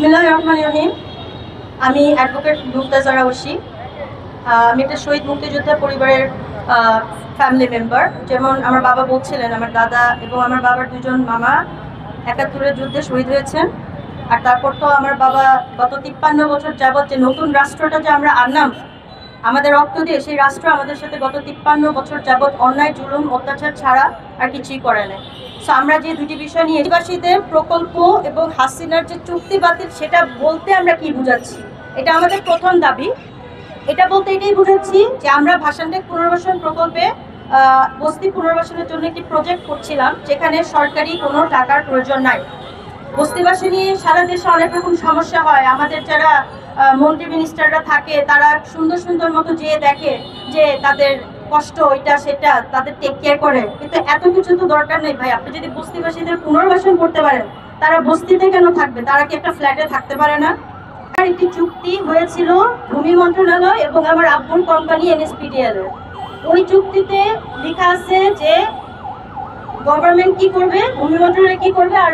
বিসমিল্লাহির রহমানির রহিম। আমি অ্যাডভোকেট মুক্তাজারা ওসি। আমি একটা শহীদ মুক্তিযোদ্ধা পরিবারের ফ্যামিলি মেম্বার। যেমন আমার বাবা বলছিলেন, আমার দাদা এবং আমার বাবার দুজন মামা ৭১-এর যুদ্ধে শহীদ হয়েছেন। আর তারপর তো আমার বাবা গত ৫৩ বছর যাবৎ যে নতুন রাষ্ট্রটা যে আমরা আনলাম আমাদের রক্ত দিয়ে, সেই রাষ্ট্র আমাদের সাথে গত ৫৩ বছর যাবৎ অন্যায়, জুলুম, অত্যাচার ছাড়া আর কিছুই করে না। সো আমরা যে দুটি বিষয় নিয়ে আদিবাসীদের প্রকল্প এবং হাসিনার যে চুক্তি বাতিল, সেটা বলতে আমরা কি বুঝাচ্ছি, এটা আমাদের প্রথম দাবি। এটা বলতে এটাই বুঝাচ্ছি যে আমরা ভাষানটেক পুনর্বাসন প্রকল্পে বস্তি পুনর্বাসনের জন্য একটি প্রজেক্ট করছিলাম, যেখানে সরকারি কোনো টাকার প্রয়োজন নাই। বস্তিবাসী নিয়ে সারা দেশে অনেক রকম সমস্যা হয়। আমাদের যারা মন্ত্রী মিনিস্টাররা থাকে, তারা সুন্দর সুন্দর মতো যেয়ে দেখে যে তাদের কষ্ট এটা সেটা, তাদের টেক কেয়ার করে, কিন্তু এত কিছু তো দরকার নেই ভাই। আপনি যদি বস্তিবাসীদের পুনর্বাসন করতে পারেন, তারা বস্তিতে কেন থাকবে? তারা কি একটা ফ্ল্যাটে থাকতে পারে না? একটি চুক্তি হয়েছিল ভূমি মন্ত্রণালয় এবং আমার আব্বুর কোম্পানি এনএসপিডিএল এর। ওই চুক্তিতে লেখা আছে যে গভর্নমেন্ট কি করবে, ভূমি মন্ত্রণালয় কি করবে, আর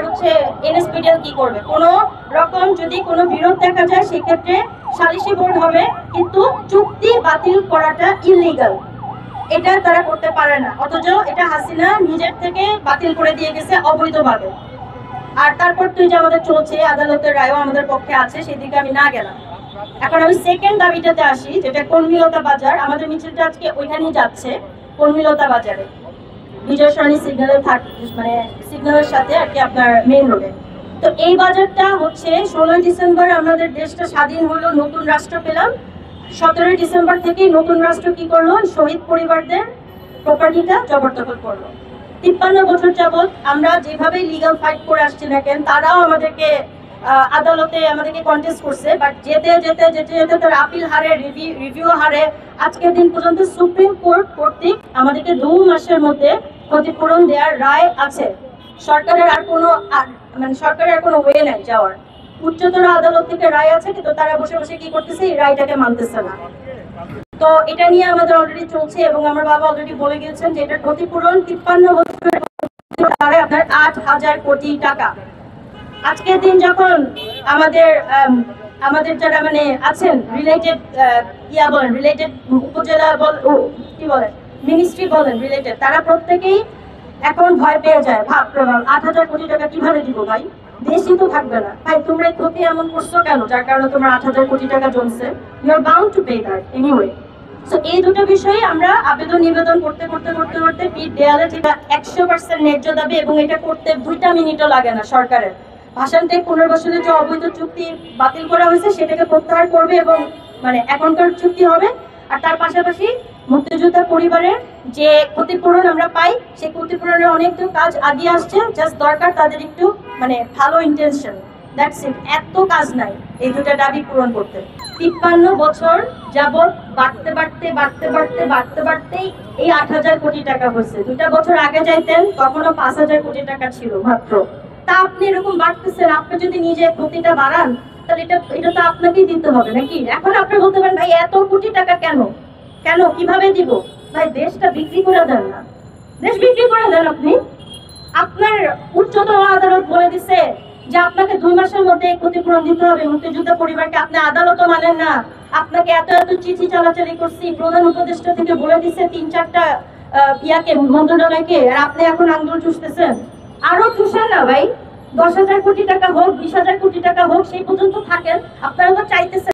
এনএসপিডিএল কি করবে। কোনো রকম যদি কোনো বিরোধ দেখা যায়, সেক্ষেত্রে সালিশি বোর্ড হবে, কিন্তু চুক্তি বাতিল করাটা ইলিগাল, এটা তারা করতে পারে না। অথচ এটা হাসিনা নিজের থেকে বাতিল করে দিয়ে গেছে অবৈধভাবে। আর তারপর তুই যে আমাদের চলছে, আদালতের রায়ও আমাদের পক্ষে আছে, সেদিকে আমি না গেলাম। এখন আমি সেকেন্ড দাবিটাতে আসি, যেটা কর্মীলতা বাজার। আমাদের মিছিলটা আজকে ওইখানেই যাচ্ছে, কর্মীলতা বাজারে, বিজয় সরণি সিগন্যালের মানে সিগন্যালের সাথে আর কি, আপনার মেইন রোডে। তো এই বাজারটা হচ্ছে 16 ডিসেম্বর আমাদের দেশটা স্বাধীন হলো, নতুন রাষ্ট্র পেলাম। 17 ডিসেম্বর থেকেই নতুন রাষ্ট্র কি করলো, শহীদ পরিবারদের প্রপার্টিটা জবরদখল করলো। ৫৩ বছর যাবৎ আমরা যেভাবে লিগাল ফাইট করে আসছি না কেন, তারাও আমাদেরকে আদালতে আমাদেরকে কন্টেস্ট করছে, বাট যেতে যেতে যেতে যেতে তার আপিল হারে, রিভিউ হারে, আজকের দিন পর্যন্ত সুপ্রিম কোর্ট কর্তৃক আমাদেরকে 2 মাসের মধ্যে ক্ষতিপূরণ দেওয়ার রায় আছে। সরকারের আর কোনো ওয়ে নাই যাওয়ার। উচ্চতর আদালত থেকে রায় আছে, কিন্তু তারা বসে বসে কি করতেছে, এই রায়টাকে মানতেছে না। তো এটা নিয়ে আমাদের অলরেডি চলছে, এবং আমার বাবা অলরেডি বলে গেছেন যে এটার ক্ষতিপূরণ ৫৩ বছরের আপনার ৮,০০০ কোটি টাকা। আজকের দিন যখন আমাদের যারা মানে আছেন রিলেটেড বলেন, রিলেটেড উপজেলা কি বলেন, মিনিস্ট্রি বলেন রিলেটেড, তারা প্রত্যেকেই এখন ভয় পেয়ে যায়। ভাব প্রভাব ৮,০০০ কোটি টাকা কিভাবে দিব ভাই, দেশই তো থাকবে না। ভাই তোমরা ক্ষতি এমন করছো কেন, যার কারণে তোমার ৮,০০০ কোটি টাকা জমছে? You are bound to pay that anyway. So এই দুটো বিষয়ে আমরা আবেদন নিবেদন করতে করতে করতে করতে পিঠ দেয়ালে, যেটা 100% ন্যায্য দাবি, এবং এটা করতে 2টা মিনিটও লাগে না। সরকারের ভাষানটেক পুনর্বাসনের যে অবৈধ চুক্তি বাতিল করা হয়েছে, সেটাকে প্রত্যাহার করবে এবং মানে এখনকার চুক্তি হবে। আর তার পাশাপাশি মুক্তিযোদ্ধা পরিবারের যে ক্ষতিপূরণ আমরা পাই, সেই ক্ষতিপূরণের অনেক কাজ আগিয়ে আসছে। জাস্ট দরকার তাদের একটু মানে ভালো ইন্টেনশন, দ্যাটস ইট। এত কাজ নাই এই 2টা দাবি পূরণ করতে। ৫৩ বছর যাবৎ বাড়তে বাড়তে বাড়তে বাড়তে বাড়তে বাড়তেই এই ৮,০০০ কোটি টাকা হচ্ছে। 2টা বছর আগে যাইতেন, তখনও 5,০০০ কোটি টাকা ছিল মাত্র। তা আপনি এরকম বাড়তেছেন, আপনি যদি নিজে ক্ষতিটা বাড়ান, তাহলে এটা তো আপনাকেই দিতে হবে নাকি? এখন আপনি বলতে পারেন ভাই এত কোটি টাকা কেন, কিভাবে দিব? ভাই দেশটা বিক্রি করে দেন না, দেশ বিক্রি করে দেন আপনি। আপনার উচ্চতর আদালত বলে দিছে যে আপনাকে 2 মাসের মধ্যে ক্ষতিপূরণ দিতে হবে মুক্তিযোদ্ধা পরিবারকে। আপনি আদালতও মানেন না। আপনাকে এত এত চিঠি চালাচালি করছি, প্রধান উপদেষ্টা থেকে বলে দিছে 3-4টা মন্ত্রণালয়কে, আর আপনি এখন আঙ্গুল চুষতেছেন। আরো চুষেন না ভাই, 10,000 কোটি টাকা হোক, 20,000 কোটি টাকা হোক, সেই পর্যন্ত থাকেন। আপনারা তো চাইতেছেন